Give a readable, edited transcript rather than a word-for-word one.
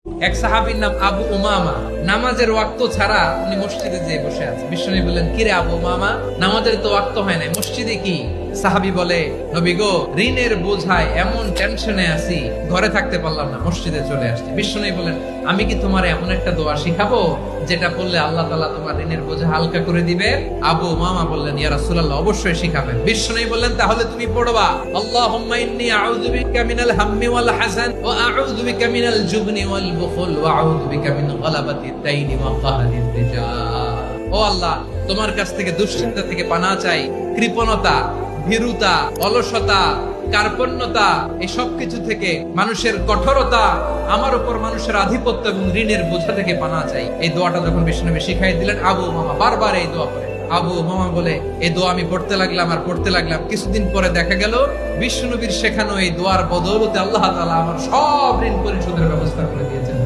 এক সাহাবীর নাম আবু উমামা, নামাজের ওয়াক্ত ছাড়া উনি মসজিদে যেয়ে বসে আছে। বিশ্বনবী বললেন, কিরে আবু উমামা, নামাজের তো ওয়াক্ত হয় না, মসজিদে কি? সাহাবী বলে, নবী গো, ঋণের বোঝায় এমন টেনশনে আছি, ঘরে থাকতে পারলাম না, মসজিদে চলে আসছে। বিশ্বনবী বলেন, আমি কি তোমার এমন একটা দোয়া শিখাবো যেটা পড়লে আল্লাহ তাআলা তোমার ঋণের বোঝা হালকা করে দিবে? আবু উমামা বললেন, ইয়া রাসূলুল্লাহ, অবশ্যই শিখাবেন। বিশ্বনবী বললেন, তাহলে তুমি পড়বা, আল্লাহুম্মা ইন্নী আউযু বিকা মিনাল হাম্মি ওয়াল হাযান ওয়া আউযু বিকা মিনাল জুবনি ওয়াল বুখল ওয়া আউযু বিকা মিন গালাবাতিদ দাইনি ওয়া কাহরির রিজাল। ও আল্লাহ, তোমার কাছ থেকে দুশ্চিন্তা থেকে পানাহ চাই, কৃপণতা, ভীরুতা, অলসতা, কার্পণ্যতা, এই সব কিছু থেকে, মানুষের কঠোরতা, আমার উপর মানুষের আধিপত্য এবং ঋণের বোঝা থেকে পানাহ চাই। এই দোয়াটা যখন বিষ্ণুনবী শিখাই দিলেন, আবু উমামা বারবার এই দোয়া পড়ে। আবু উমামা বলে, এই দোয়া আমি পড়তে লাগলাম আর পড়তে লাগলাম, কিছুদিন পরে দেখা গেল বিষ্ণুনবীর শেখানো এই দোয়ার বদৌলতে আল্লাহ তাআলা আমার সব ঋণ পরিশোধের ব্যবস্থা করে দিয়েছেন।